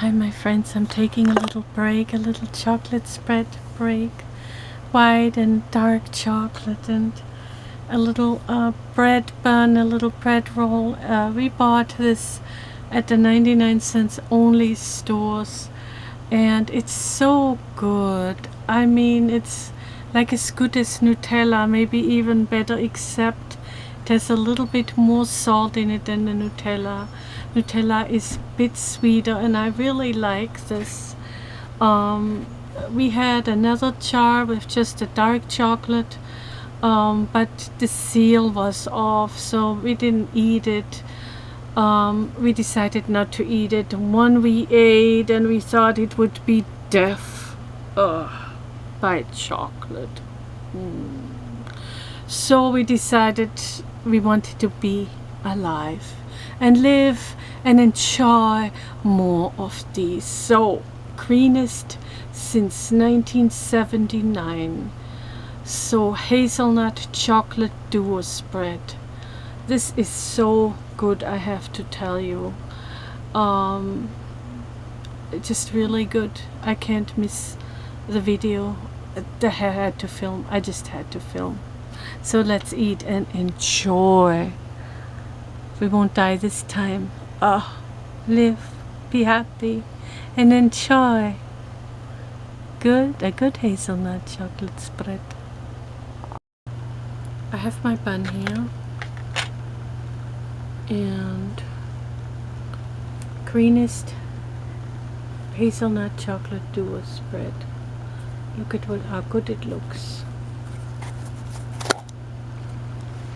Hi my friends, I'm taking a little break, a little chocolate spread break. White and dark chocolate and a little bread bun, a little bread roll. We bought this at the 99 cents only stores and it's so good. I mean, it's like as good as Nutella, maybe even better, except there's a little bit more salt in it than the Nutella. Nutella is a bit sweeter and I really like this. We had another jar with just a dark chocolate, but the seal was off, so we didn't eat it. We decided not to eat it. One we ate and we thought it would be death by chocolate. So we decided we wanted to be alive and live and enjoy more of these. So, greenest since 1979. So, hazelnut chocolate duo spread. This is so good, I have to tell you. Just really good. I can't miss the video. I had to film. I just had to film. So let's eat and enjoy. We won't die this time. Live, be happy, and enjoy. A good hazelnut chocolate spread. I have my bun here and greenest hazelnut chocolate duo spread. Look at how good it looks.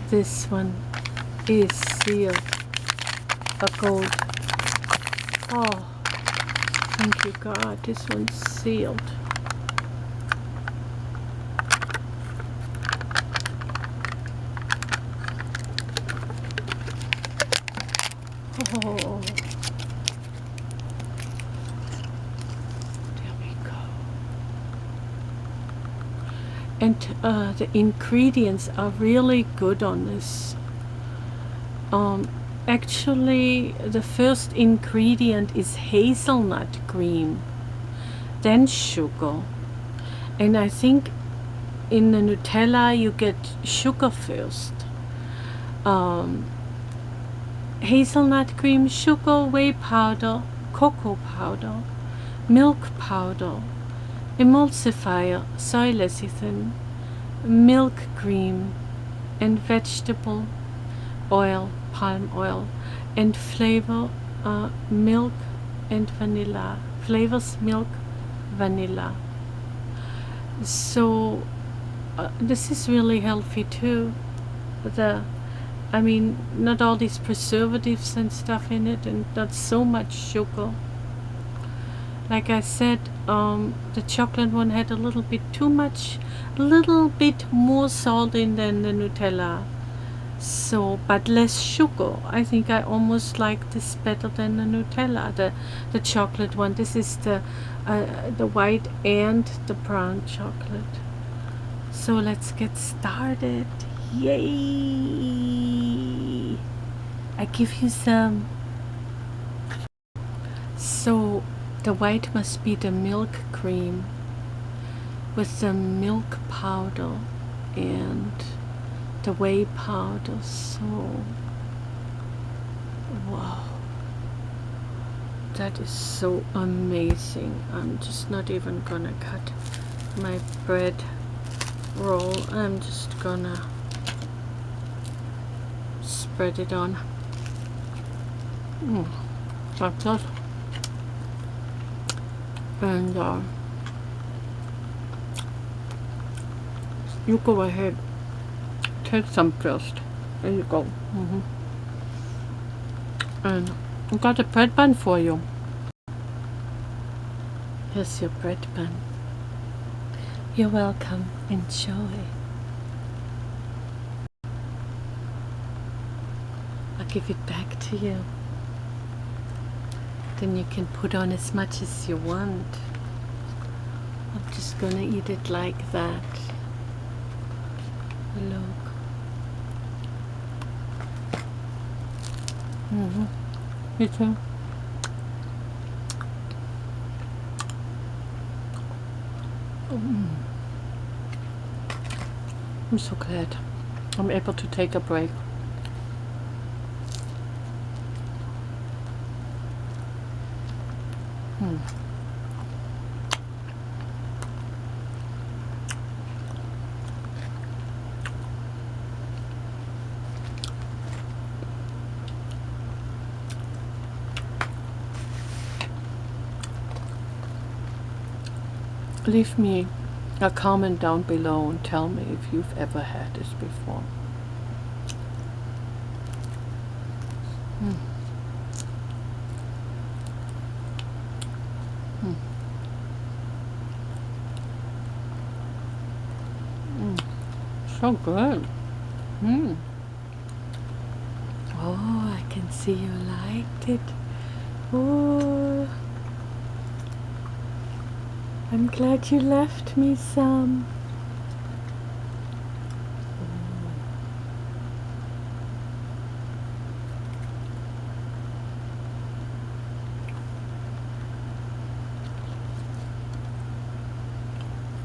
This one is sealed. A gold. Oh, thank you God, this one's sealed. Oh, there we go. And the ingredients are really good on this. Actually, the first ingredient is hazelnut cream, then sugar. And I think in the Nutella you get sugar first. Hazelnut cream, sugar, whey powder, cocoa powder, milk powder, emulsifier, soy lecithin, milk cream, and vegetable oil, palm oil, and flavor milk and vanilla. Flavors milk, vanilla. So this is really healthy too. I mean, not all these preservatives and stuff in it, and not so much sugar. Like I said, the chocolate one had a little bit too much, a little bit more salt in than the Nutella. So, but less sugar. I think I almost like this better than the Nutella, the chocolate one. This is the white and the brown chocolate. So let's get started. Yay! I give you some. So the white must be the milk cream with the milk powder and the whey powder. So wow, that is so amazing. I'm just not even gonna cut my bread roll. I'm just gonna spread it on like that. And you go ahead, take some first. There you go. And I got a bread bun for you. Here's your bread bun. You're welcome. Enjoy. I'll give it back to you. Then you can put on as much as you want. I'm just gonna eat it like that. Look. Me too. I'm so glad I'm able to take a break. Leave me a comment down below and tell me if you've ever had this before. So good. Oh, I can see you liked it. Oh, I'm glad you left me some.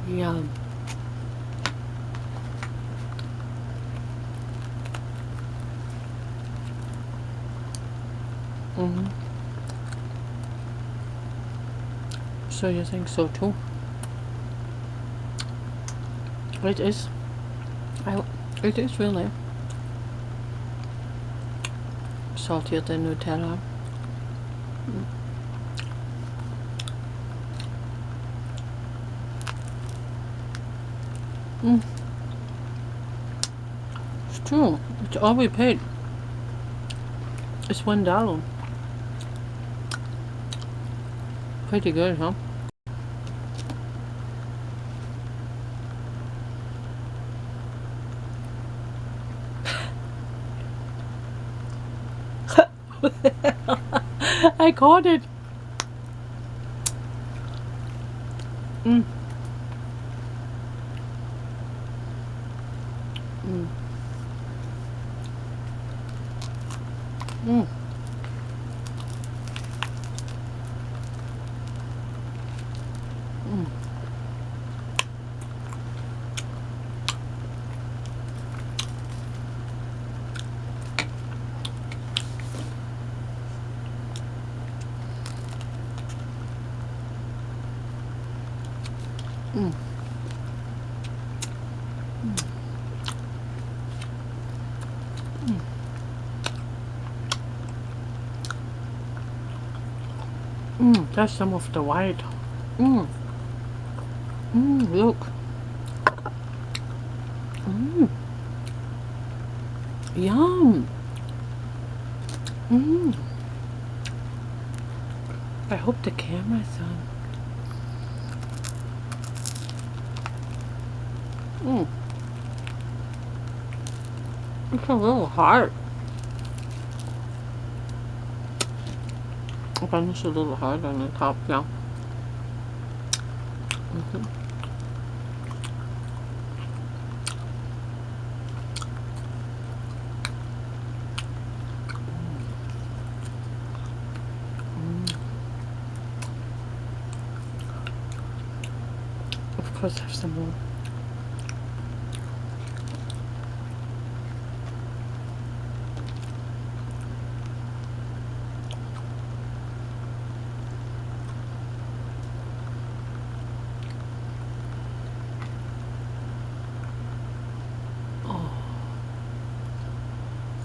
Yum. So you think so too? It is. It is really saltier than Nutella. It's true. It's all we paid. It's $1. Pretty good, huh? I caught it. That's some of the white. Look. Yum. I hope the camera's on. It's a little hard. But it's a little hard on the top now. Of course, I have some more.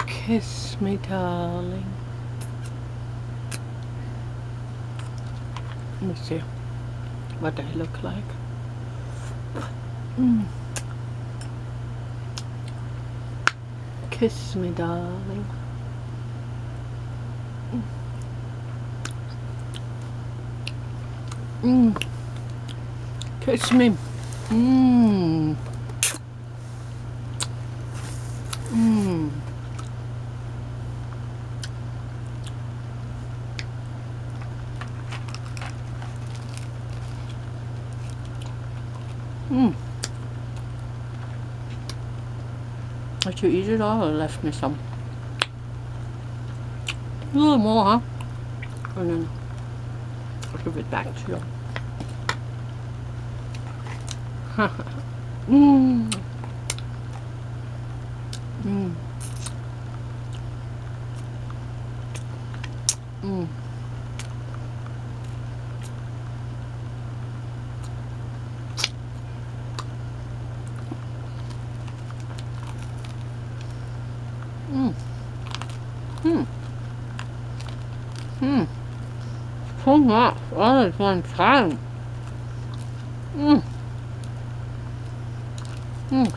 Kiss me, darling. Let me see what they look like. Kiss me, darling. Kiss me. Did you eat it all or left me some? A little more, huh? And then I'll give it back to you. Mm. Mm. Mm. Mm. Mm. Mm. So much all at one time. Mm. Mm.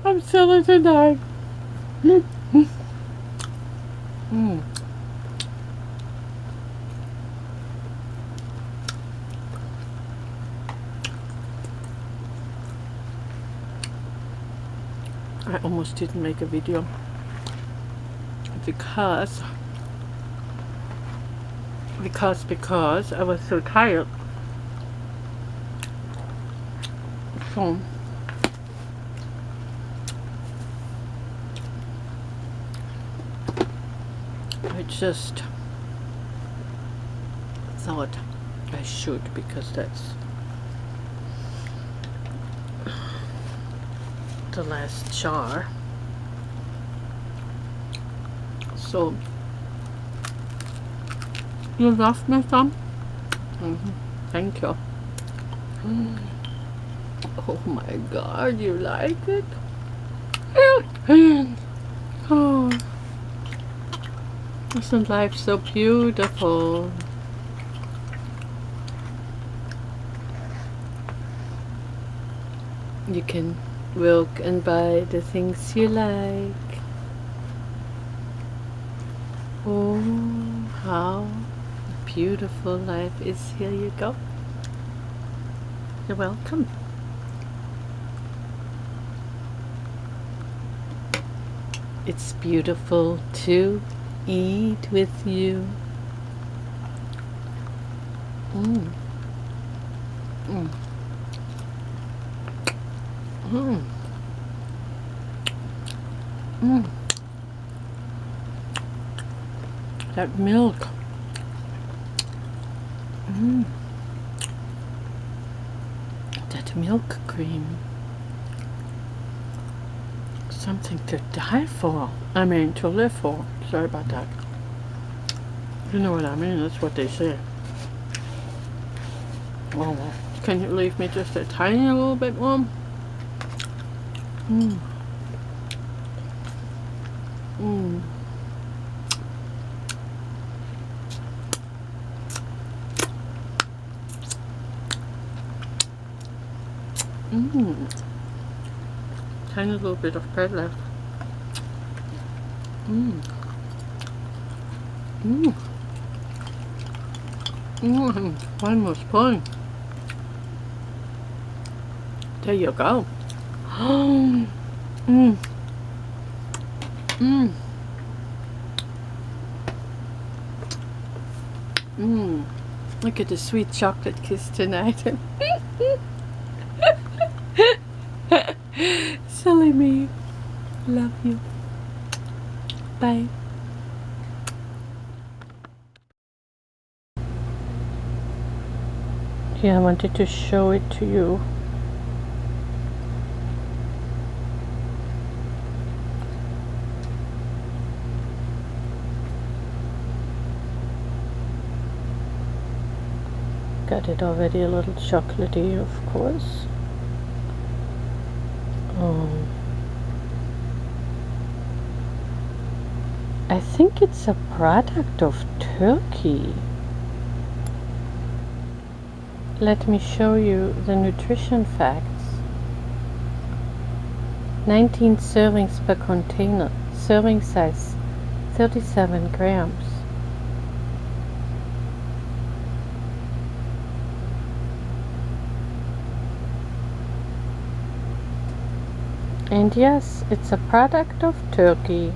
I'm silly to die. Mm. I almost didn't make a video because I was so tired. So I just thought I should, because that's the last jar. So you love me some? Thank you. Oh my god, you like it? Oh, isn't life so beautiful? You can walk and buy the things you like. Oh, how beautiful life is. Here you go. You're welcome. It's beautiful to eat with you. Mm. Mm. Mm. Mm. That milk. Mm. That milk cream. Something to die for. I mean, to live for. Sorry about that. You know what I mean? That's what they say. Oh, well. Can you leave me just a tiny little bit more? Mm. Mm. Mm. Tiny little bit of bread left. Mm. Mm. One more spoon. There you go. Mm. Mm. Mm. Look at the sweet chocolate kiss tonight. Silly me. Love you. Bye. Yeah, I wanted to show it to you. Got it already a little chocolatey, of course. I think it's a product of Turkey. Let me show you the nutrition facts. 19 servings per container. Serving size 37 grams. And yes, it's a product of Turkey.